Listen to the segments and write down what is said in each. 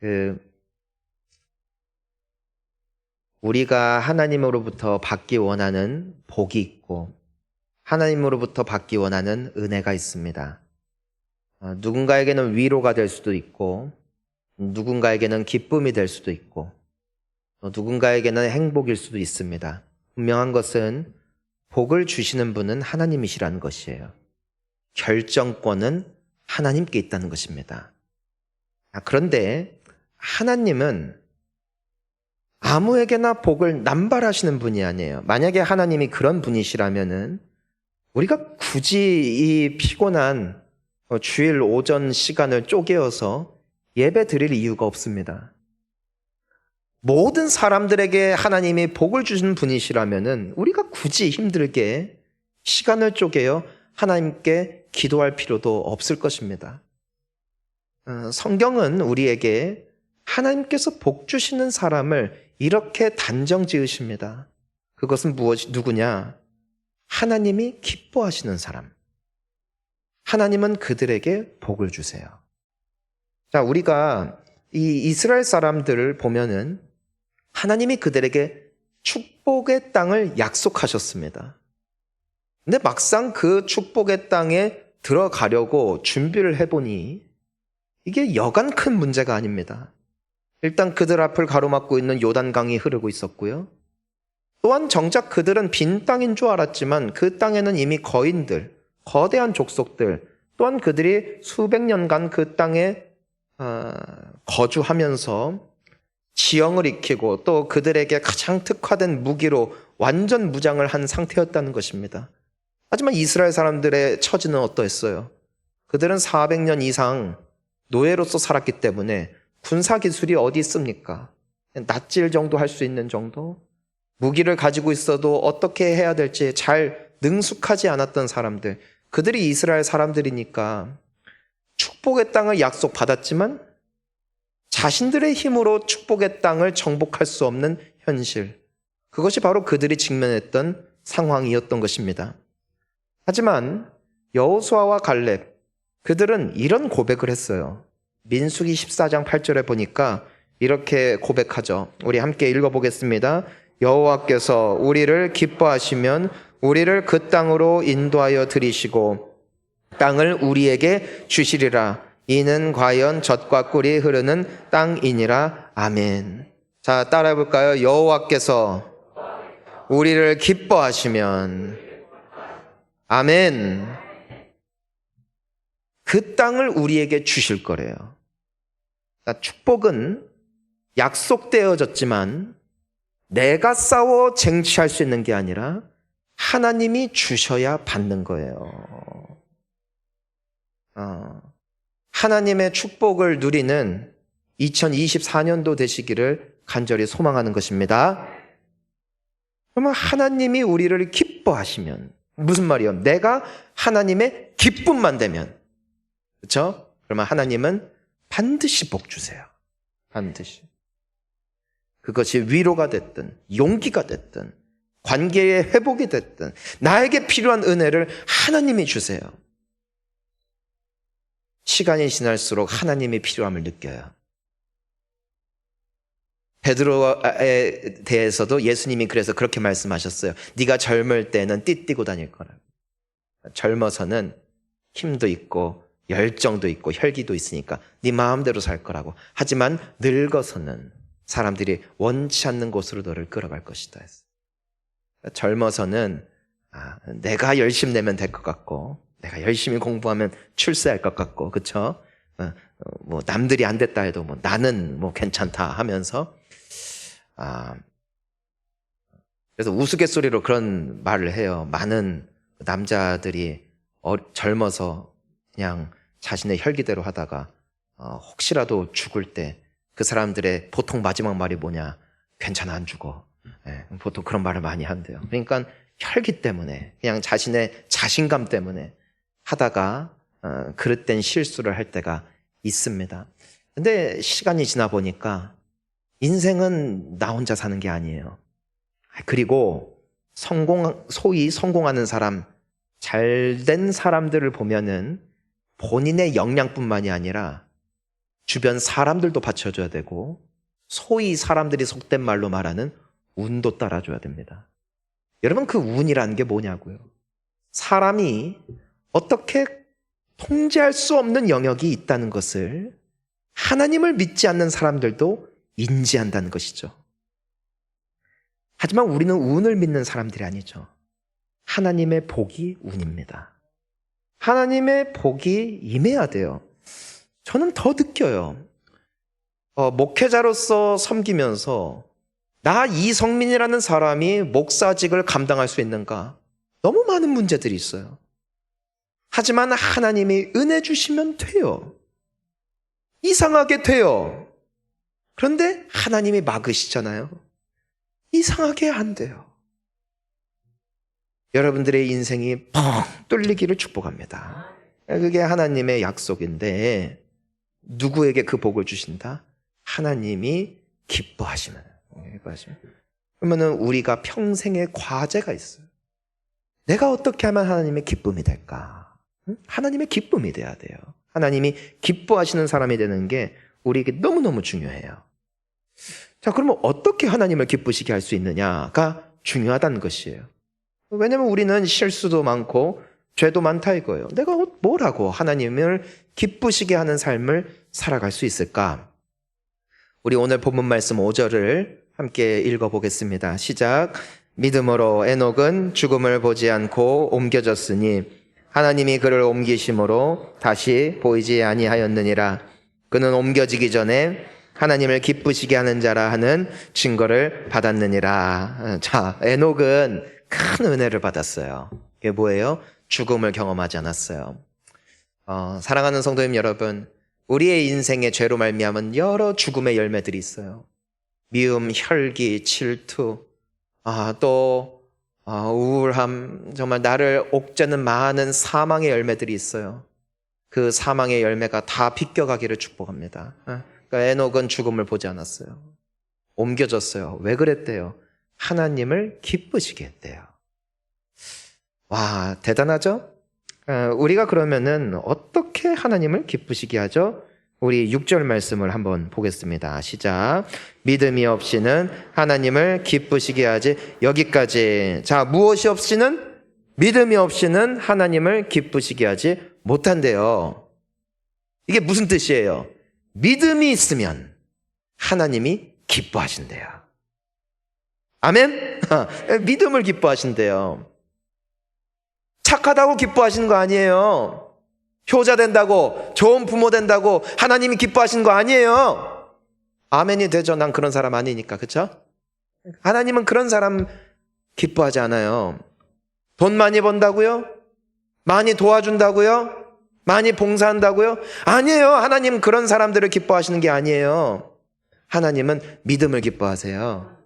그 우리가 하나님으로부터 받기 원하는 복이 있고 하나님으로부터 받기 원하는 은혜가 있습니다. 누군가에게는 위로가 될 수도 있고 누군가에게는 기쁨이 될 수도 있고 또 누군가에게는 행복일 수도 있습니다. 분명한 것은 복을 주시는 분은 하나님이시라는 것이에요. 결정권은 하나님께 있다는 것입니다. 그런데 하나님은 아무에게나 복을 남발하시는 분이 아니에요. 만약에 하나님이 그런 분이시라면은 우리가 굳이 이 피곤한 주일 오전 시간을 쪼개어서 예배 드릴 이유가 없습니다. 모든 사람들에게 하나님이 복을 주시는 분이시라면은 우리가 굳이 힘들게 시간을 쪼개어 하나님께 기도할 필요도 없을 것입니다. 성경은 우리에게 하나님께서 복 주시는 사람을 이렇게 단정 지으십니다. 그것은 누구냐? 하나님이 기뻐하시는 사람. 하나님은 그들에게 복을 주세요. 자, 우리가 이 이스라엘 사람들을 보면은 하나님이 그들에게 축복의 땅을 약속하셨습니다. 근데 막상 그 축복의 땅에 들어가려고 준비를 해보니 이게 여간 큰 문제가 아닙니다. 일단 그들 앞을 가로막고 있는 요단강이 흐르고 있었고요. 또한 정작 그들은 빈 땅인 줄 알았지만 그 땅에는 이미 거인들, 거대한 족속들, 또한 그들이 수백 년간 그 땅에 거주하면서 지형을 익히고 또 그들에게 가장 특화된 무기로 완전 무장을 한 상태였다는 것입니다. 하지만 이스라엘 사람들의 처지는 어떠했어요? 그들은 400년 이상 노예로서 살았기 때문에 군사 기술이 어디 있습니까? 낫질 정도 할 수 있는 정도? 무기를 가지고 있어도 어떻게 해야 될지 잘 능숙하지 않았던 사람들, 그들이 이스라엘 사람들이니까 축복의 땅을 약속받았지만 자신들의 힘으로 축복의 땅을 정복할 수 없는 현실, 그것이 바로 그들이 직면했던 상황이었던 것입니다. 하지만 여호수아와 갈렙, 그들은 이런 고백을 했어요. 민수기 14장 8절에 보니까 이렇게 고백하죠. 우리 함께 읽어보겠습니다. 여호와께서 우리를 기뻐하시면 우리를 그 땅으로 인도하여 들이시고 땅을 우리에게 주시리라. 이는 과연 젖과 꿀이 흐르는 땅이니라. 아멘. 자, 따라해 볼까요? 여호와께서 우리를 기뻐하시면 아멘. 그 땅을 우리에게 주실 거래요. 축복은 약속되어졌지만 내가 싸워 쟁취할 수 있는 게 아니라 하나님이 주셔야 받는 거예요. 하나님의 축복을 누리는 2024년도 되시기를 간절히 소망하는 것입니다. 그러면 하나님이 우리를 기뻐하시면 무슨 말이요? 내가 하나님의 기쁨만 되면, 그렇죠? 그러면 하나님은 반드시 복 주세요. 반드시. 그것이 위로가 됐든 용기가 됐든 관계의 회복이 됐든 나에게 필요한 은혜를 하나님이 주세요. 시간이 지날수록 하나님이 필요함을 느껴요. 베드로에 대해서도 예수님이 그래서 그렇게 말씀하셨어요. 네가 젊을 때는 띠띠고 다닐 거라고. 젊어서는 힘도 있고 열정도 있고 혈기도 있으니까 네 마음대로 살 거라고. 하지만 늙어서는 사람들이 원치 않는 곳으로 너를 끌어갈 것이다 했어요. 젊어서는 내가 열심히 내면 될 것 같고 내가 열심히 공부하면 출세할 것 같고, 그렇죠? 뭐 남들이 안 됐다 해도 뭐 나는 뭐 괜찮다 하면서 그래서 우스갯소리로 그런 말을 해요. 많은 남자들이 젊어서 그냥 자신의 혈기대로 하다가 혹시라도 죽을 때 그 사람들의 보통 마지막 말이 뭐냐? 괜찮아, 안 죽어. 보통 그런 말을 많이 한대요. 그러니까 혈기 때문에, 그냥 자신의 자신감 때문에 하다가 그릇된 실수를 할 때가 있습니다. 근데 시간이 지나 보니까 인생은 나 혼자 사는 게 아니에요. 그리고 소위 성공하는 사람, 잘된 사람들을 보면은 본인의 역량뿐만이 아니라 주변 사람들도 받쳐줘야 되고 소위 사람들이 속된 말로 말하는 운도 따라줘야 됩니다. 여러분, 그 운이라는 게 뭐냐고요? 사람이 어떻게 통제할 수 없는 영역이 있다는 것을 하나님을 믿지 않는 사람들도 인지한다는 것이죠. 하지만 우리는 운을 믿는 사람들이 아니죠. 하나님의 복이 운입니다. 하나님의 복이 임해야 돼요. 저는 더 느껴요. 목회자로서 섬기면서 나 이성민이라는 사람이 목사직을 감당할 수 있는가? 너무 많은 문제들이 있어요. 하지만 하나님이 은혜 주시면 돼요. 이상하게 돼요. 그런데 하나님이 막으시잖아요. 이상하게 안 돼요. 여러분들의 인생이 뻥 뚫리기를 축복합니다. 그게 하나님의 약속인데 누구에게 그 복을 주신다? 하나님이 기뻐하시면. 그러면은 우리가 평생의 과제가 있어요. 내가 어떻게 하면 하나님의 기쁨이 될까? 하나님의 기쁨이 돼야 돼요. 하나님이 기뻐하시는 사람이 되는 게 우리에게 너무너무 중요해요. 자, 그러면 어떻게 하나님을 기쁘시게 할 수 있느냐가 중요하다는 것이에요. 왜냐면 우리는 실수도 많고 죄도 많다 이거예요. 내가 뭘 하고 하나님을 기쁘시게 하는 삶을 살아갈 수 있을까? 우리 오늘 본문 말씀 5절을 함께 읽어보겠습니다. 시작. 믿음으로 에녹은 죽음을 보지 않고 옮겨졌으니 하나님이 그를 옮기심으로 다시 보이지 아니하였느니라. 그는 옮겨지기 전에 하나님을 기쁘시게 하는 자라 하는 증거를 받았느니라. 자, 에녹은 큰 은혜를 받았어요. 이게 뭐예요? 죽음을 경험하지 않았어요. 사랑하는 성도님 여러분, 우리의 인생에 죄로 말미암은 여러 죽음의 열매들이 있어요. 미움, 혈기, 질투, 또 우울함, 정말 나를 옥죄는 많은 사망의 열매들이 있어요. 그 사망의 열매가 다 비껴가기를 축복합니다. 그러니까 에녹은 죽음을 보지 않았어요. 옮겨졌어요. 왜 그랬대요? 하나님을 기쁘시게 했대요. 와, 대단하죠? 우리가 그러면은 어떻게 하나님을 기쁘시게 하죠? 우리 6절 말씀을 한번 보겠습니다. 시작. 믿음이 없이는 하나님을 기쁘시게 하지. 여기까지. 자, 무엇이 없이는? 믿음이 없이는 하나님을 기쁘시게 하지 못한대요. 이게 무슨 뜻이에요? 믿음이 있으면 하나님이 기뻐하신대요. 아멘? 믿음을 기뻐하신대요. 착하다고 기뻐하시는 거 아니에요. 효자 된다고, 좋은 부모 된다고 하나님이 기뻐하시는 거 아니에요. 아멘이 되죠. 난 그런 사람 아니니까. 그렇죠? 하나님은 그런 사람 기뻐하지 않아요. 돈 많이 번다고요? 많이 도와준다고요? 많이 봉사한다고요? 아니에요. 하나님은 그런 사람들을 기뻐하시는 게 아니에요. 하나님은 믿음을 기뻐하세요.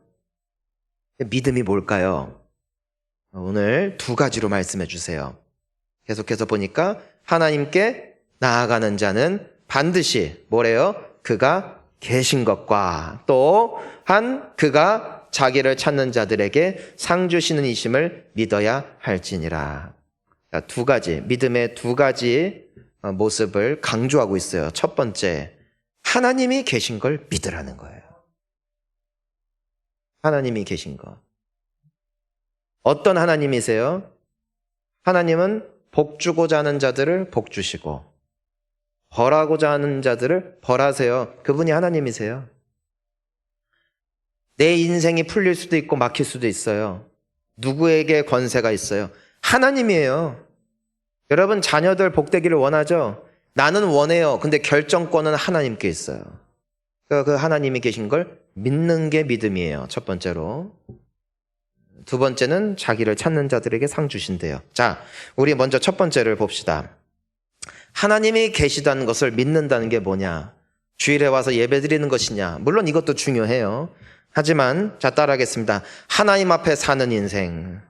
믿음이 뭘까요? 오늘 두 가지로 말씀해 주세요. 계속해서 보니까 하나님께 나아가는 자는 반드시 뭐래요? 그가 계신 것과 또한 그가 자기를 찾는 자들에게 상 주시는 이심을 믿어야 할지니라. 두 가지, 믿음의 두 가지 모습을 강조하고 있어요. 첫 번째, 하나님이 계신 걸 믿으라는 거예요. 하나님이 계신 것. 어떤 하나님이세요? 하나님은 복 주고자 하는 자들을 복 주시고 벌하고자 하는 자들을 벌하세요. 그분이 하나님이세요. 내 인생이 풀릴 수도 있고 막힐 수도 있어요. 누구에게 권세가 있어요? 하나님이에요. 여러분 자녀들 복되기를 원하죠? 나는 원해요. 근데 결정권은 하나님께 있어요. 그 하나님이 계신 걸 믿는 게 믿음이에요. 첫 번째로. 두 번째는 자기를 찾는 자들에게 상 주신대요. 자, 우리 먼저 첫 번째를 봅시다. 하나님이 계시다는 것을 믿는다는 게 뭐냐? 주일에 와서 예배 드리는 것이냐? 물론 이것도 중요해요. 하지만 자, 따라하겠습니다. 하나님 앞에 사는 인생.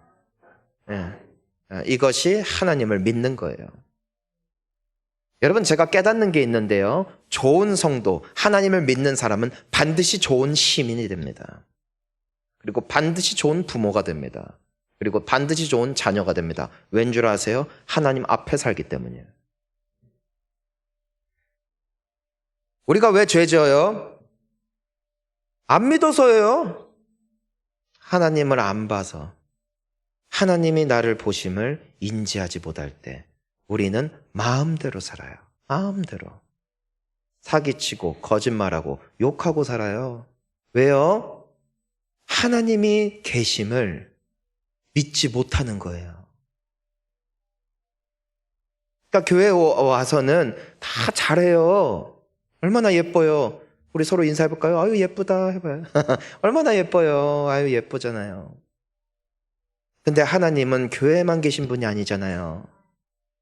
이것이 하나님을 믿는 거예요. 여러분, 제가 깨닫는 게 있는데요. 좋은 성도, 하나님을 믿는 사람은 반드시 좋은 시민이 됩니다. 그리고 반드시 좋은 부모가 됩니다. 그리고 반드시 좋은 자녀가 됩니다. 왠 줄 아세요? 하나님 앞에 살기 때문이에요. 우리가 왜 죄 지어요? 안 믿어서예요. 하나님을 안 봐서. 하나님이 나를 보심을 인지하지 못할 때 우리는 마음대로 살아요. 마음대로. 사기치고 거짓말하고 욕하고 살아요. 왜요? 하나님이 계심을 믿지 못하는 거예요. 그러니까 교회에 와서는 다 잘해요. 얼마나 예뻐요. 우리 서로 인사해볼까요? 아유 예쁘다 해봐요. 얼마나 예뻐요. 아유 예쁘잖아요. 근데 하나님은 교회에만 계신 분이 아니잖아요.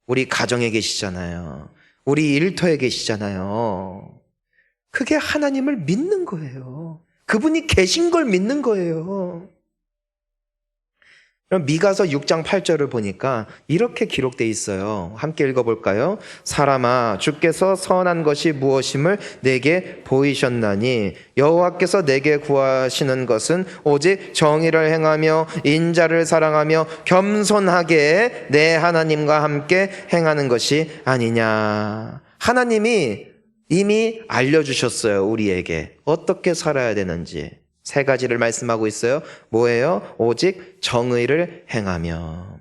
우리 가정에 계시잖아요. 우리 일터에 계시잖아요. 그게 하나님을 믿는 거예요. 그분이 계신 걸 믿는 거예요. 그럼 미가서 6장 8절을 보니까 이렇게 기록되어 있어요. 함께 읽어볼까요? 사람아, 주께서 선한 것이 무엇임을 내게 보이셨나니 여호와께서 내게 구하시는 것은 오직 정의를 행하며 인자를 사랑하며 겸손하게 내 하나님과 함께 행하는 것이 아니냐. 하나님이 이미 알려주셨어요. 우리에게 어떻게 살아야 되는지. 세 가지를 말씀하고 있어요. 뭐예요? 오직 정의를 행하며.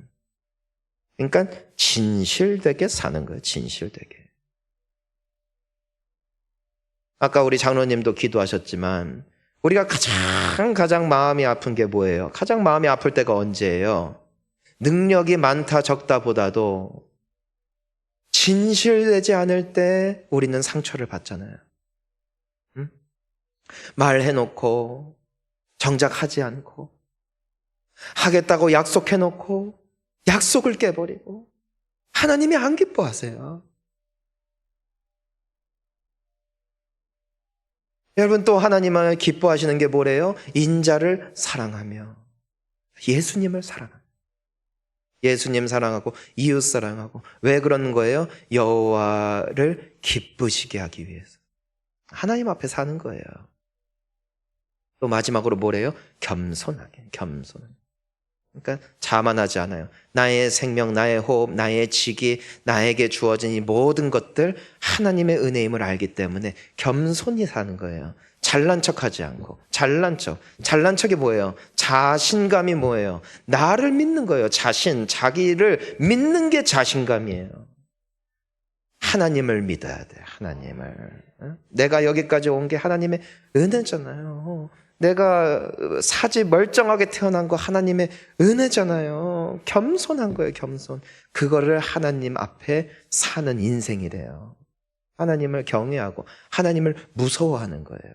그러니까 진실되게 사는 거예요. 진실되게. 아까 우리 장로님도 기도하셨지만 우리가 가장 마음이 아픈 게 뭐예요? 가장 마음이 아플 때가 언제예요? 능력이 많다 적다 보다도 진실되지 않을 때 우리는 상처를 받잖아요. 말해놓고 정작 하지 않고 하겠다고 약속해놓고 약속을 깨버리고 하나님이 안 기뻐하세요. 여러분 또 하나님을 기뻐하시는 게 뭐래요? 인자를 사랑하며 예수님을 사랑하며 예수님 사랑하고 이웃 사랑하고 왜 그러는 거예요? 여호와를 기쁘시게 하기 위해서 하나님 앞에 사는 거예요. 또 마지막으로 뭐래요? 겸손하게, 겸손하게. 그러니까 자만하지 않아요. 나의 생명, 나의 호흡, 나의 직위, 나에게 주어진 이 모든 것들 하나님의 은혜임을 알기 때문에 겸손히 사는 거예요. 잘난 척하지 않고. 잘난 척이 뭐예요? 자신감이 뭐예요? 나를 믿는 거예요. 자기를 믿는 게 자신감이에요. 하나님을 믿어야 돼. 하나님을. 내가 여기까지 온 게 하나님의 은혜잖아요. 내가 사지 멀쩡하게 태어난 거 하나님의 은혜잖아요. 겸손한 거예요. 겸손. 그거를 하나님 앞에 사는 인생이래요. 하나님을 경외하고 하나님을 무서워하는 거예요.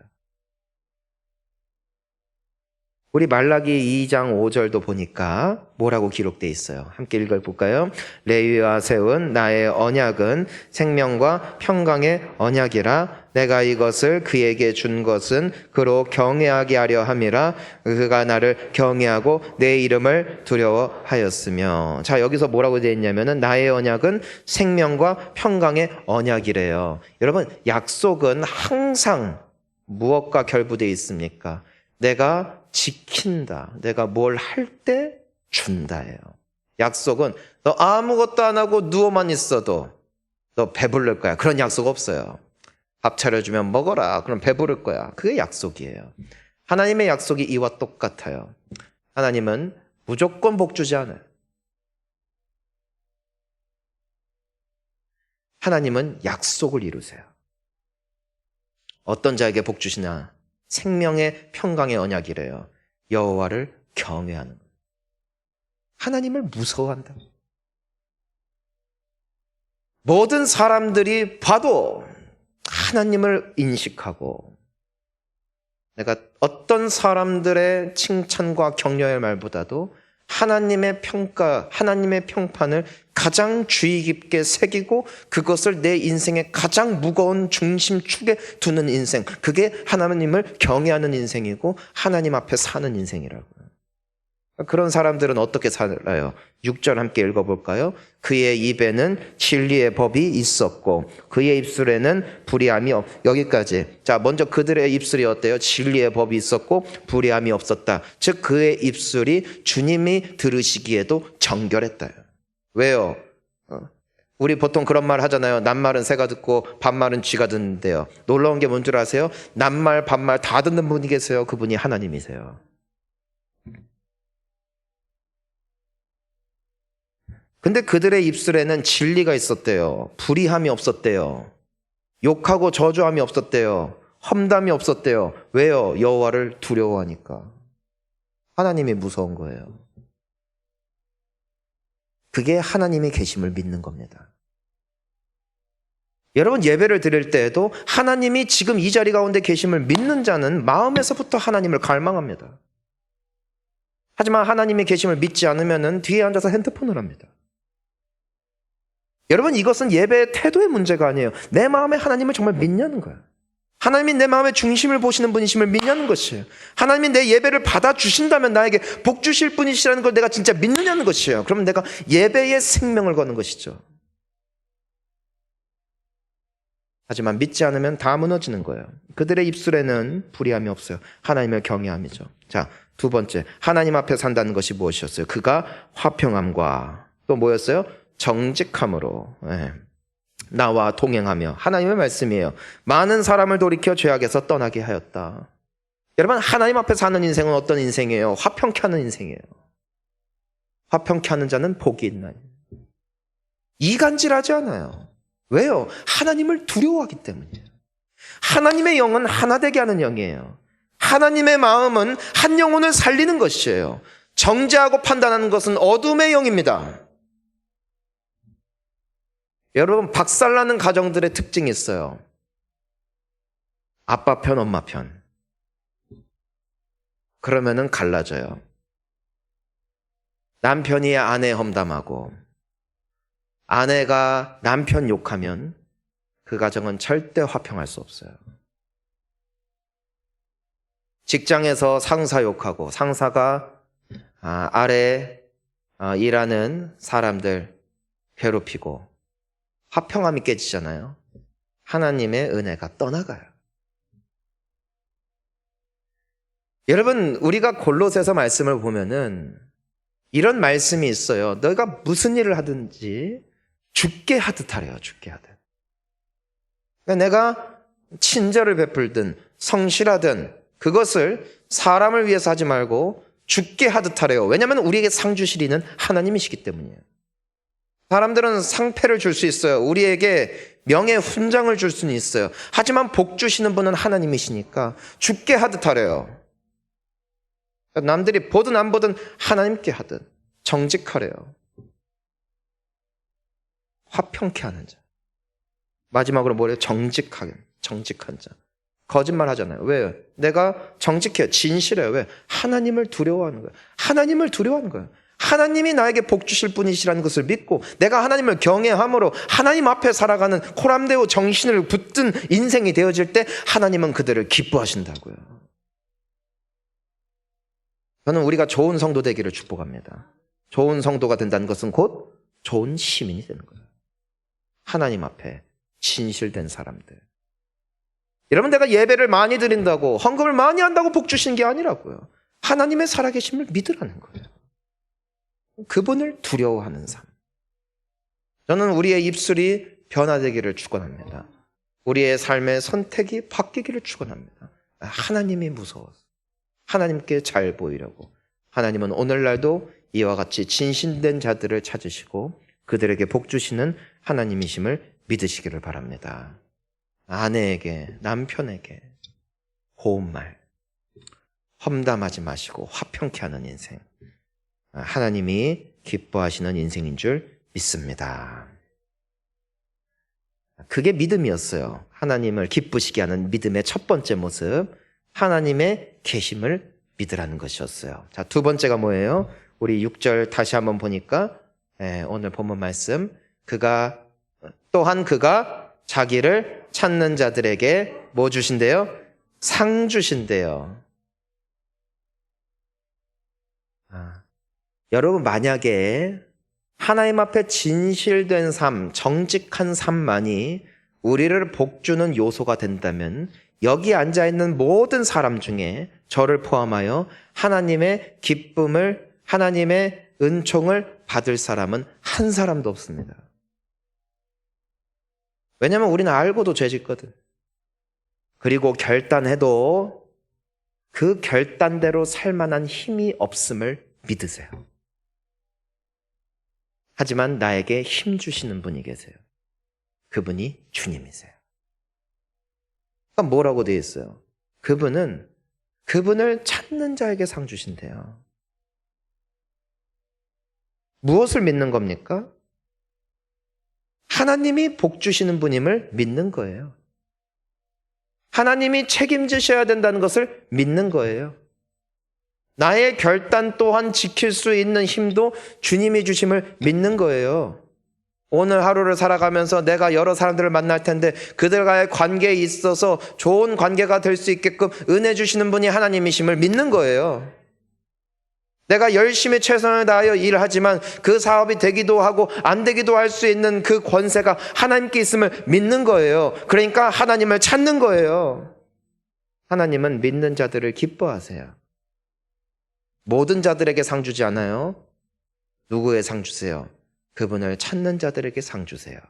우리 말라기 2장 5절도 보니까 뭐라고 기록되어 있어요. 함께 읽어볼까요? 레위와 세운 나의 언약은 생명과 평강의 언약이라. 내가 이것을 그에게 준 것은 그로 경외하게 하려 함이라. 그가 나를 경외하고 내 이름을 두려워하였으며. 자, 여기서 뭐라고 되어 있냐면은 나의 언약은 생명과 평강의 언약이래요. 여러분, 약속은 항상 무엇과 결부되어 있습니까? 내가 지킨다. 내가 뭘 할 때 준다예요. 약속은 너 아무것도 안 하고 누워만 있어도 너 배부를 거야. 그런 약속 없어요. 밥 차려주면 먹어라. 그럼 배부를 거야. 그게 약속이에요. 하나님의 약속이 이와 똑같아요. 하나님은 무조건 복 주지 않아요. 하나님은 약속을 이루세요. 어떤 자에게 복 주시나? 생명의 평강의 언약이래요. 여호와를 경외하는 거예요. 하나님을 무서워한다. 모든 사람들이 봐도 하나님을 인식하고 내가 어떤 사람들의 칭찬과 격려의 말보다도 하나님의 평가, 하나님의 평판을 가장 주의 깊게 새기고 그것을 내 인생의 가장 무거운 중심축에 두는 인생, 그게 하나님을 경외하는 인생이고 하나님 앞에 사는 인생이라고요. 그런 사람들은 어떻게 살아요? 6절 함께 읽어볼까요? 그의 입에는 진리의 법이 있었고 그의 입술에는 불의함이 여기까지. 자, 먼저 그들의 입술이 어때요? 진리의 법이 있었고 불의함이 없었다. 즉 그의 입술이 주님이 들으시기에도 정결했다. 왜요? 우리 보통 그런 말 하잖아요. 낱말은 새가 듣고 반말은 쥐가 듣는데요. 놀라운 게 뭔 줄 아세요? 낱말 반말 다 듣는 분이 계세요. 그분이 하나님이세요. 근데 그들의 입술에는 진리가 있었대요. 불의함이 없었대요. 욕하고 저주함이 없었대요. 험담이 없었대요. 왜요? 여호와를 두려워하니까. 하나님이 무서운 거예요. 그게 하나님이 계심을 믿는 겁니다. 여러분, 예배를 드릴 때에도 하나님이 지금 이 자리 가운데 계심을 믿는 자는 마음에서부터 하나님을 갈망합니다. 하지만 하나님이 계심을 믿지 않으면 뒤에 앉아서 핸드폰을 합니다. 여러분, 이것은 예배의 태도의 문제가 아니에요. 내 마음에 하나님을 정말 믿냐는 거예요. 하나님이 내 마음의 중심을 보시는 분이심을 믿냐는 것이에요. 하나님이 내 예배를 받아주신다면 나에게 복 주실 분이시라는 걸 내가 진짜 믿느냐는 것이에요. 그러면 내가 예배에 생명을 거는 것이죠. 하지만 믿지 않으면 다 무너지는 거예요. 그들의 입술에는 불의함이 없어요. 하나님을 경외함이죠. 자, 두 번째, 하나님 앞에 산다는 것이 무엇이었어요? 그가 화평함과 또 뭐였어요? 정직함으로 나와 동행하며, 하나님의 말씀이에요. 많은 사람을 돌이켜 죄악에서 떠나게 하였다. 여러분, 하나님 앞에 사는 인생은 어떤 인생이에요? 화평케 하는 인생이에요. 화평케 하는 자는 복이 있나니. 이간질하지 않아요. 왜요? 하나님을 두려워하기 때문이에요. 하나님의 영은 하나 되게 하는 영이에요. 하나님의 마음은 한 영혼을 살리는 것이에요. 정죄하고 판단하는 것은 어둠의 영입니다. 여러분, 박살나는 가정들의 특징이 있어요. 아빠 편, 엄마 편. 그러면은 갈라져요. 남편이 아내 험담하고 아내가 남편 욕하면 그 가정은 절대 화평할 수 없어요. 직장에서 상사 욕하고 상사가 아래 일하는 사람들 괴롭히고 화평함이 깨지잖아요. 하나님의 은혜가 떠나가요. 여러분, 우리가 골로새서 말씀을 보면은 이런 말씀이 있어요. 너희가 무슨 일을 하든지 죽게 하듯 하래요. 죽게 하듯. 그러니까 내가 친절을 베풀든 성실하든 그것을 사람을 위해서 하지 말고 죽게 하듯 하래요. 왜냐하면 우리에게 상 주실 이는 하나님이시기 때문이에요. 사람들은 상패를 줄 수 있어요. 우리에게 명예 훈장을 줄 수는 있어요. 하지만 복 주시는 분은 하나님이시니까 죽게 하듯 하래요. 남들이 보든 안 보든 하나님께 하듯 정직하래요. 화평케 하는 자. 마지막으로 뭐래요? 정직한 자. 거짓말 하잖아요. 왜요? 내가 정직해요. 진실해요. 왜? 하나님을 두려워하는 거예요. 하나님을 두려워하는 거예요. 하나님이 나에게 복 주실 분이시라는 것을 믿고 내가 하나님을 경외함으로 하나님 앞에 살아가는 코람데오 정신을 붙든 인생이 되어질 때 하나님은 그들을 기뻐하신다고요. 저는 우리가 좋은 성도 되기를 축복합니다. 좋은 성도가 된다는 것은 곧 좋은 시민이 되는 거예요. 하나님 앞에 진실된 사람들. 여러분, 내가 예배를 많이 드린다고 헌금을 많이 한다고 복 주신 게 아니라고요. 하나님의 살아계심을 믿으라는 거예요. 그분을 두려워하는 삶. 저는 우리의 입술이 변화되기를 축원합니다. 우리의 삶의 선택이 바뀌기를 축원합니다. 하나님이 무서워서 하나님께 잘 보이려고. 하나님은 오늘날도 이와 같이 진실된 자들을 찾으시고 그들에게 복 주시는 하나님이심을 믿으시기를 바랍니다. 아내에게, 남편에게 고운 말, 험담하지 마시고 화평케 하는 인생, 하나님이 기뻐하시는 인생인 줄 믿습니다. 그게 믿음이었어요. 하나님을 기쁘시게 하는 믿음의 첫 번째 모습, 하나님의 계심을 믿으라는 것이었어요. 자, 두 번째가 뭐예요? 우리 6절 다시 한번 보니까 오늘 본문 말씀, 또한 그가 자기를 찾는 자들에게 뭐 주신대요? 상 주신대요. 여러분, 만약에 하나님 앞에 진실된 삶, 정직한 삶만이 우리를 복주는 요소가 된다면 여기 앉아있는 모든 사람 중에 저를 포함하여 하나님의 기쁨을, 하나님의 은총을 받을 사람은 한 사람도 없습니다. 왜냐하면 우리는 알고도 죄 짓거든. 그리고 결단해도 그 결단대로 살 만한 힘이 없음을 믿으세요. 하지만 나에게 힘 주시는 분이 계세요. 그분이 주님이세요. 그러니까 뭐라고 되어 있어요? 그분은 그분을 찾는 자에게 상 주신대요. 무엇을 믿는 겁니까? 하나님이 복 주시는 분임을 믿는 거예요. 하나님이 책임지셔야 된다는 것을 믿는 거예요. 나의 결단 또한 지킬 수 있는 힘도 주님이 주심을 믿는 거예요. 오늘 하루를 살아가면서 내가 여러 사람들을 만날 텐데 그들과의 관계에 있어서 좋은 관계가 될 수 있게끔 은혜 주시는 분이 하나님이심을 믿는 거예요. 내가 열심히 최선을 다하여 일을 하지만 그 사업이 되기도 하고 안 되기도 할 수 있는 그 권세가 하나님께 있음을 믿는 거예요. 그러니까 하나님을 찾는 거예요. 하나님은 믿는 자들을 기뻐하세요. 모든 자들에게 상 주지 않아요. 누구에 상 주세요? 그분을 찾는 자들에게 상 주세요.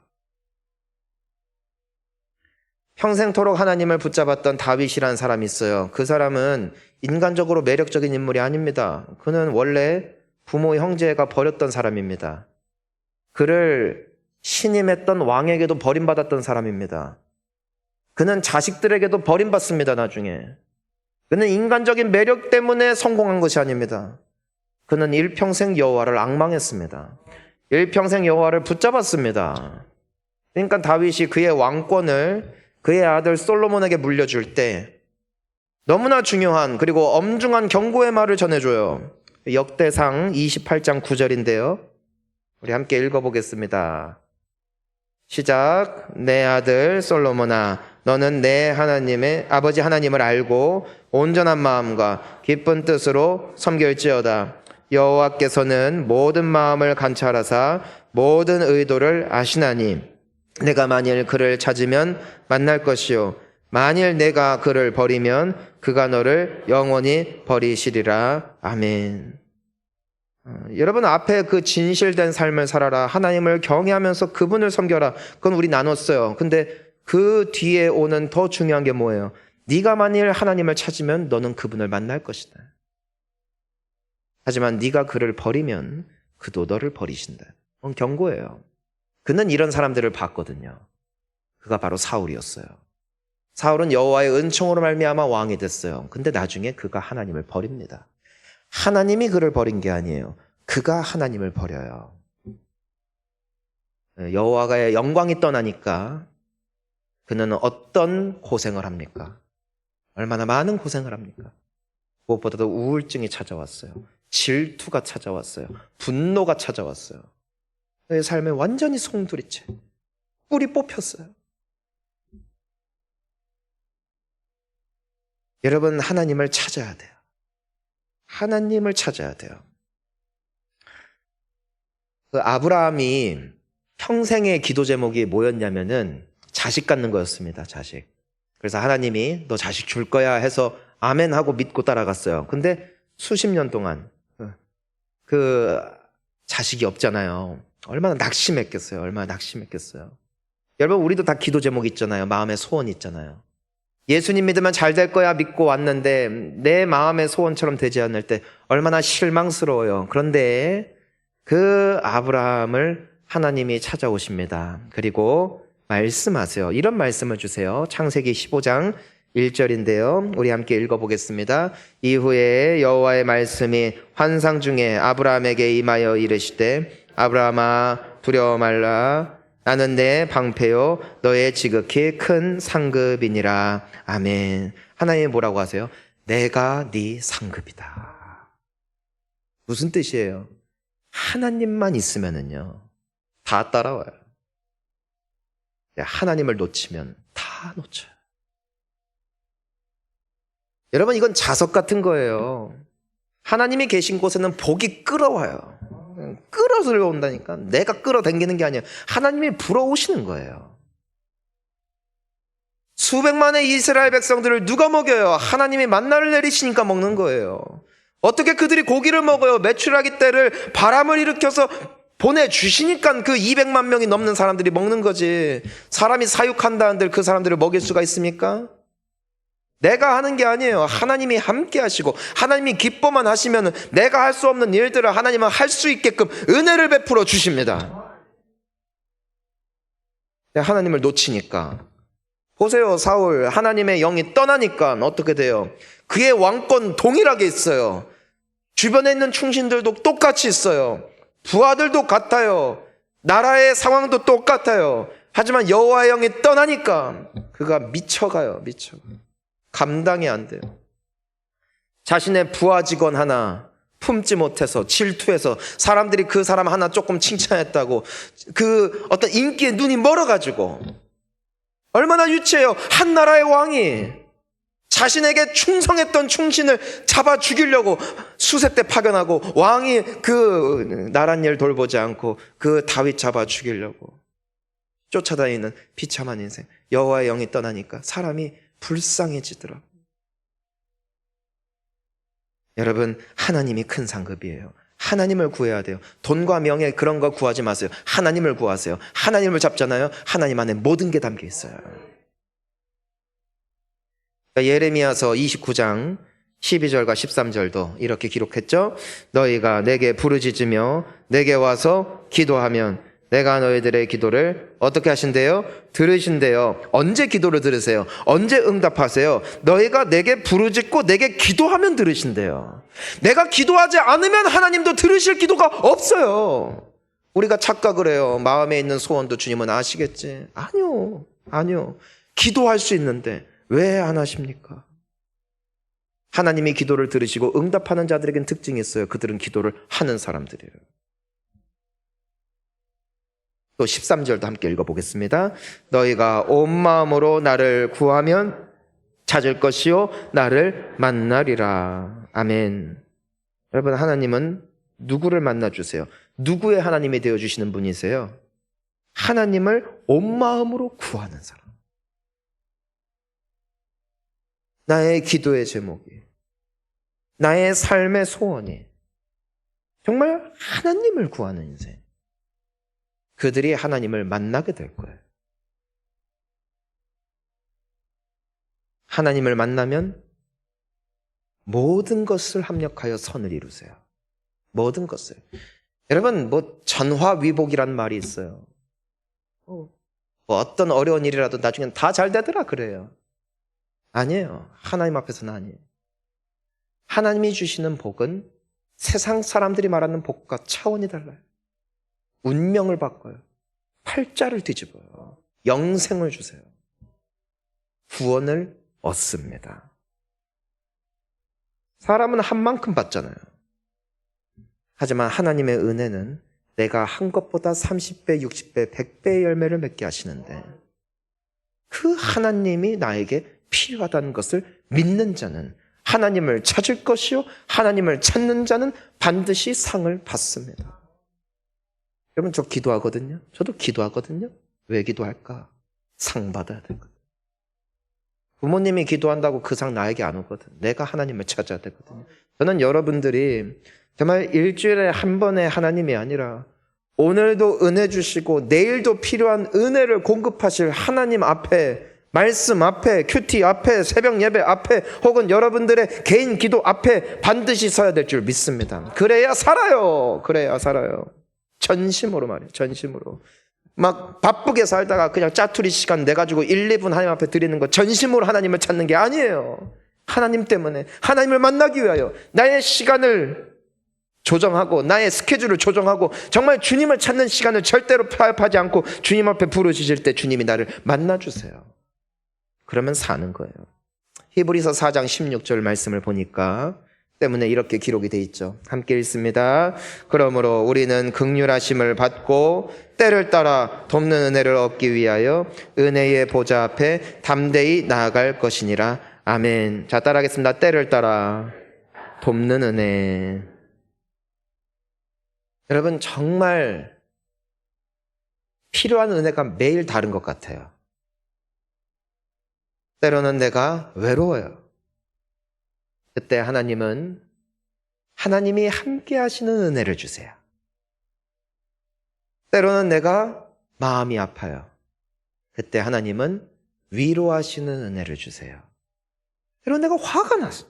평생토록 하나님을 붙잡았던 다윗이라는 사람이 있어요. 그 사람은 인간적으로 매력적인 인물이 아닙니다. 그는 원래 부모 형제가 버렸던 사람입니다. 그를 신임했던 왕에게도 버림받았던 사람입니다. 그는 자식들에게도 버림받습니다. 나중에. 그는 인간적인 매력 때문에 성공한 것이 아닙니다. 그는 일평생 여호와를 앙망했습니다. 일평생 여호와를 붙잡았습니다. 그러니까 다윗이 그의 왕권을 그의 아들 솔로몬에게 물려줄 때 너무나 중요한 그리고 엄중한 경고의 말을 전해줘요. 역대상 28장 9절인데요. 우리 함께 읽어보겠습니다. 시작. 내 아들 솔로몬아, 너는 내 아버지 하나님을 알고 온전한 마음과 기쁜 뜻으로 섬길지어다. 여호와께서는 모든 마음을 관찰하사 모든 의도를 아시나니 내가 만일 그를 찾으면 만날 것이요 만일 내가 그를 버리면 그가 너를 영원히 버리시리라. 아멘. 여러분, 앞에 그 진실된 삶을 살아라, 하나님을 경외하면서 그분을 섬겨라, 그건 우리 나눴어요. 근데 그 뒤에 오는 더 중요한 게 뭐예요? 네가 만일 하나님을 찾으면 너는 그분을 만날 것이다. 하지만 네가 그를 버리면 그도 너를 버리신다. 그건 경고예요. 그는 이런 사람들을 봤거든요. 그가 바로 사울이었어요. 사울은 여호와의 은총으로 말미암아 왕이 됐어요. 근데 나중에 그가 하나님을 버립니다. 하나님이 그를 버린 게 아니에요. 그가 하나님을 버려요. 여호와의 영광이 떠나니까 그는 어떤 고생을 합니까? 얼마나 많은 고생을 합니까? 무엇보다도 우울증이 찾아왔어요. 질투가 찾아왔어요. 분노가 찾아왔어요. 그의 삶에 완전히 송두리째 뿔이 뽑혔어요. 여러분, 하나님을 찾아야 돼요. 하나님을 찾아야 돼요. 그 아브라함이 평생의 기도 제목이 뭐였냐면은 자식 갖는 거였습니다. 자식. 그래서 하나님이 너 자식 줄 거야 해서 아멘 하고 믿고 따라갔어요. 근데 수십 년 동안 그 자식이 없잖아요. 얼마나 낙심했겠어요. 얼마나 낙심했겠어요. 여러분, 우리도 다 기도 제목 있잖아요. 마음의 소원 있잖아요. 예수님 믿으면 잘 될 거야 믿고 왔는데 내 마음의 소원처럼 되지 않을 때 얼마나 실망스러워요. 그런데 그 아브라함을 하나님이 찾아오십니다. 그리고 말씀하세요. 이런 말씀을 주세요. 창세기 15장 1절인데요. 우리 함께 읽어보겠습니다. 이후에 여호와의 말씀이 환상 중에 아브라함에게 임하여 이르시되 아브라함아 두려워 말라. 나는 내 방패요 너의 지극히 큰 상급이니라. 아멘. 하나님이 뭐라고 하세요? 내가 네 상급이다. 무슨 뜻이에요? 하나님만 있으면은요 다 따라와요. 하나님을 놓치면 다 놓쳐요. 여러분, 이건 자석 같은 거예요. 하나님이 계신 곳에는 복이 끌어와요. 끌어서 온다니까. 내가 끌어당기는 게 아니에요. 하나님이 불어오시는 거예요. 수백만의 이스라엘 백성들을 누가 먹여요? 하나님이 만나를 내리시니까 먹는 거예요. 어떻게 그들이 고기를 먹어요? 메추라기 떼를 바람을 일으켜서 보내주시니까 그 200만 명이 넘는 사람들이 먹는 거지. 사람이 사육한다는데 그 사람들을 먹일 수가 있습니까? 내가 하는 게 아니에요. 하나님이 함께 하시고 하나님이 기뻐만 하시면 내가 할 수 없는 일들을 하나님은 할 수 있게끔 은혜를 베풀어 주십니다. 하나님을 놓치니까. 보세요, 사울. 하나님의 영이 떠나니까 어떻게 돼요? 그의 왕권 동일하게 있어요. 주변에 있는 충신들도 똑같이 있어요. 부하들도 같아요. 나라의 상황도 똑같아요. 하지만 여호와의 영이 떠나니까 그가 미쳐가요. 감당이 안 돼요. 자신의 부하 직원 하나 품지 못해서 질투해서 사람들이 그 사람 하나 조금 칭찬했다고 그 어떤 인기에 눈이 멀어가지고 얼마나 유치해요. 한 나라의 왕이 자신에게 충성했던 충신을 잡아 죽이려고 수색대 파견하고 왕이 그 나란 일 돌보지 않고 그 다윗 잡아 죽이려고 쫓아다니는 비참한 인생. 여호와의 영이 떠나니까 사람이 불쌍해지더라고요. 여러분, 하나님이 큰 상급이에요. 하나님을 구해야 돼요. 돈과 명예 그런 거 구하지 마세요. 하나님을 구하세요. 하나님을 잡잖아요. 하나님 안에 모든 게 담겨 있어요. 예레미야서 29장 12절과 13절도 이렇게 기록했죠. 너희가 내게 부르짖으며 내게 와서 기도하면 내가 너희들의 기도를 어떻게 하신대요? 들으신대요. 언제 기도를 들으세요? 언제 응답하세요? 너희가 내게 부르짖고 내게 기도하면 들으신대요. 내가 기도하지 않으면 하나님도 들으실 기도가 없어요. 우리가 착각을 해요. 마음에 있는 소원도 주님은 아시겠지. 아니요. 기도할 수 있는데 왜 안 하십니까? 하나님이 기도를 들으시고 응답하는 자들에겐 특징이 있어요. 그들은 기도를 하는 사람들이에요. 또 13절도 함께 읽어보겠습니다. 너희가 온 마음으로 나를 구하면 찾을 것이요 나를 만나리라. 아멘. 여러분, 하나님은 누구를 만나주세요? 누구의 하나님이 되어주시는 분이세요? 하나님을 온 마음으로 구하는 사람. 나의 기도의 제목이, 나의 삶의 소원이 정말 하나님을 구하는 인생. 그들이 하나님을 만나게 될 거예요. 하나님을 만나면 모든 것을 합력하여 선을 이루세요. 모든 것을. 여러분, 전화위복이란 말이 있어요. 어떤 어려운 일이라도 나중엔 다 잘 되더라 그래요. 아니에요. 하나님 앞에서는 아니에요. 하나님이 주시는 복은 세상 사람들이 말하는 복과 차원이 달라요. 운명을 바꿔요. 팔자를 뒤집어요. 영생을 주세요. 구원을 얻습니다. 사람은 한 만큼 받잖아요. 하지만 하나님의 은혜는 내가 한 것보다 30배, 60배, 100배의 열매를 맺게 하시는데 그 하나님이 나에게 필요하다는 것을 믿는 자는 하나님을 찾을 것이요 하나님을 찾는 자는 반드시 상을 받습니다. 여러분, 저 기도하거든요. 저도 기도하거든요. 왜 기도할까? 상 받아야 되거든. 부모님이 기도한다고 그 상 나에게 안 오거든. 내가 하나님을 찾아야 되거든요. 저는 여러분들이 정말 일주일에 한 번의 하나님이 아니라 오늘도 은혜 주시고 내일도 필요한 은혜를 공급하실 하나님 앞에, 말씀 앞에, 큐티 앞에, 새벽 예배 앞에 혹은 여러분들의 개인 기도 앞에 반드시 서야 될 줄 믿습니다. 그래야 살아요. 전심으로 말이에요. 전심으로. 막 바쁘게 살다가 그냥 짜투리 시간 내가지고 1, 2분 하나님 앞에 드리는 거 전심으로 하나님을 찾는 게 아니에요. 하나님 때문에, 하나님을 만나기 위하여 나의 시간을 조정하고 나의 스케줄을 조정하고 정말 주님을 찾는 시간을 절대로 파업하지 않고 주님 앞에 부르짖을 때 주님이 나를 만나주세요. 그러면 사는 거예요. 히브리서 4장 16절 말씀을 보니까 때문에 이렇게 기록이 돼 있죠. 함께 읽습니다. 그러므로 우리는 긍휼하심을 받고 때를 따라 돕는 은혜를 얻기 위하여 은혜의 보좌 앞에 담대히 나아갈 것이니라. 아멘. 자, 따라하겠습니다. 때를 따라 돕는 은혜. 여러분, 정말 필요한 은혜가 매일 다른 것 같아요. 때로는 내가 외로워요. 그때 하나님이 함께 하시는 은혜를 주세요. 때로는 내가 마음이 아파요. 그때 하나님은 위로하시는 은혜를 주세요. 때로는 내가 화가 났어.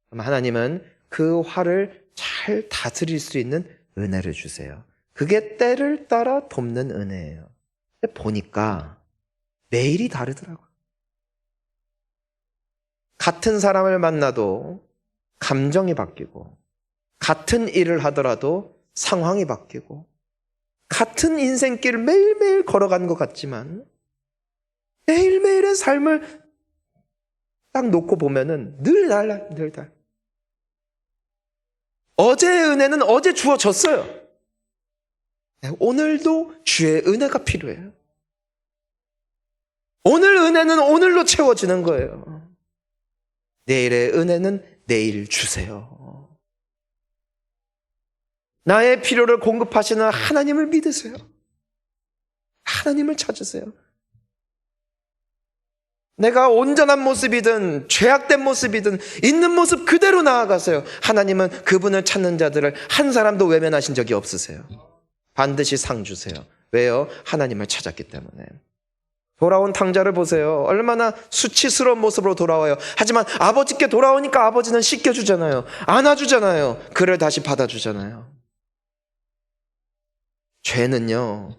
그럼 하나님은 그 화를 잘 다스릴 수 있는 은혜를 주세요. 그게 때를 따라 돕는 은혜예요. 근데 보니까 매일이 다르더라고요. 같은 사람을 만나도 감정이 바뀌고, 같은 일을 하더라도 상황이 바뀌고, 같은 인생길을 매일매일 걸어가는 것 같지만 매일매일의 삶을 딱 놓고 보면은 늘 달라요. 늘 달라요. 어제의 은혜는 어제 주어졌어요. 오늘도 주의 은혜가 필요해요. 오늘 은혜는 오늘로 채워지는 거예요. 내일의 은혜는 내일 주세요. 나의 필요를 공급하시는 하나님을 믿으세요. 하나님을 찾으세요. 내가 온전한 모습이든 죄악된 모습이든 있는 모습 그대로 나아가세요. 하나님은 그분을 찾는 자들을 한 사람도 외면하신 적이 없으세요. 반드시 상 주세요. 왜요? 하나님을 찾았기 때문에. 돌아온 탕자를 보세요. 얼마나 수치스러운 모습으로 돌아와요. 하지만 아버지께 돌아오니까 아버지는 씻겨주잖아요. 안아주잖아요. 그를 다시 받아주잖아요. 죄는요,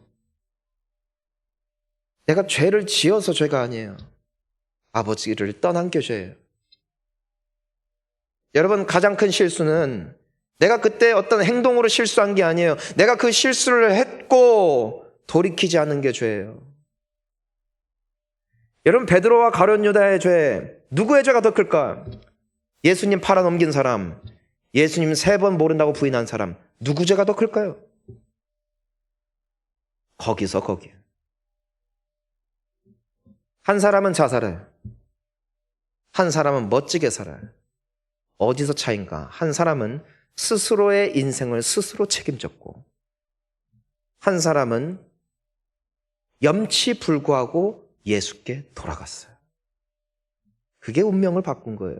내가 죄를 지어서 죄가 아니에요. 아버지를 떠난 게 죄예요. 여러분, 가장 큰 실수는 내가 그때 어떤 행동으로 실수한 게 아니에요. 내가 그 실수를 했고 돌이키지 않은 게 죄예요. 여러분, 베드로와 가룟 유다의 죄, 누구의 죄가 더 클까? 예수님 팔아넘긴 사람, 예수님 3번 모른다고 부인한 사람, 누구 죄가 더 클까요? 거기서 거기. 한 사람은 자살해. 한 사람은 멋지게 살아요. 어디서 차이인가? 한 사람은 스스로의 인생을 스스로 책임졌고, 한 사람은 염치불구하고 예수께 돌아갔어요. 그게 운명을 바꾼 거예요.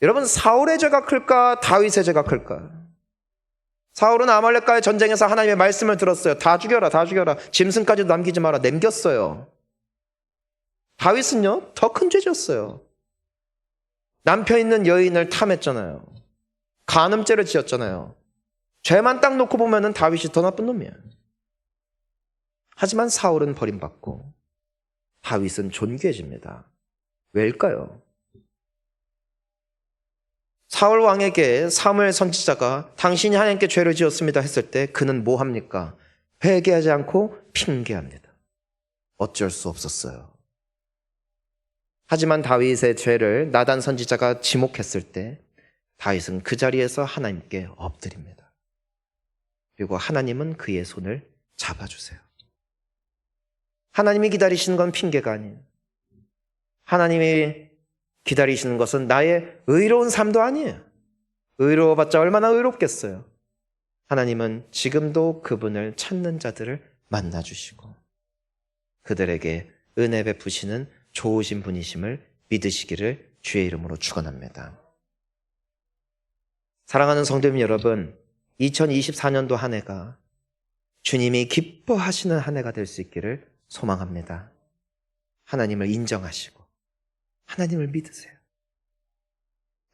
여러분, 사울의 죄가 클까? 다윗의 죄가 클까? 사울은 아말렉과의 전쟁에서 하나님의 말씀을 들었어요. 다 죽여라, 다 죽여라. 짐승까지도 남기지 마라. 남겼어요. 다윗은요, 더 큰 죄 지었어요. 남편 있는 여인을 탐했잖아요. 간음죄를 지었잖아요. 죄만 딱 놓고 보면은 다윗이 더 나쁜 놈이에요. 하지만 사울은 버림받고 다윗은 존귀해집니다. 왜일까요? 사울 왕에게 사무엘 선지자가 당신이 하나님께 죄를 지었습니다 했을 때 그는 뭐 합니까? 회개하지 않고 핑계합니다. 어쩔 수 없었어요. 하지만 다윗의 죄를 나단 선지자가 지목했을 때 다윗은 그 자리에서 하나님께 엎드립니다. 그리고 하나님은 그의 손을 잡아주세요. 하나님이 기다리시는 건 핑계가 아니에요. 하나님이 기다리시는 것은 나의 의로운 삶도 아니에요. 의로워봤자 얼마나 의롭겠어요. 하나님은 지금도 그분을 찾는 자들을 만나주시고 그들에게 은혜 베푸시는 좋으신 분이심을 믿으시기를 주의 이름으로 축원합니다. 사랑하는 성도님 여러분, 2024년도 한 해가 주님이 기뻐하시는 한 해가 될 수 있기를 소망합니다. 하나님을 인정하시고 하나님을 믿으세요.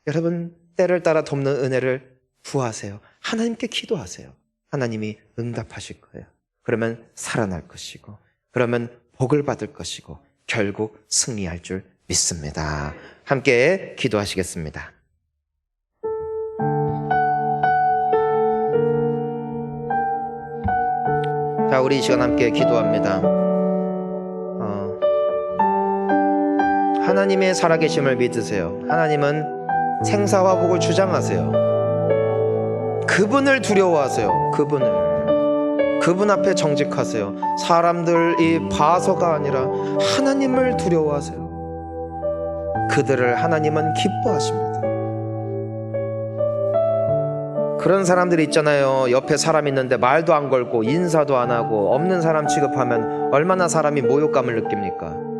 여러분, 때를 따라 돕는 은혜를 구하세요. 하나님께 기도하세요. 하나님이 응답하실 거예요. 그러면 살아날 것이고, 그러면 복을 받을 것이고, 결국 승리할 줄 믿습니다. 함께 기도하시겠습니다. 자, 우리 이 시간 함께 기도합니다. 하나님의 살아계심을 믿으세요. 하나님은 생사와 복을 주장하세요. 그분을 두려워하세요. 그분 앞에 정직하세요. 사람들이 봐서가 아니라 하나님을 두려워하세요. 그들을 하나님은 기뻐하십니다. 그런 사람들이 있잖아요. 옆에 사람 있는데 말도 안 걸고 인사도 안 하고 없는 사람 취급하면 얼마나 사람이 모욕감을 느낍니까?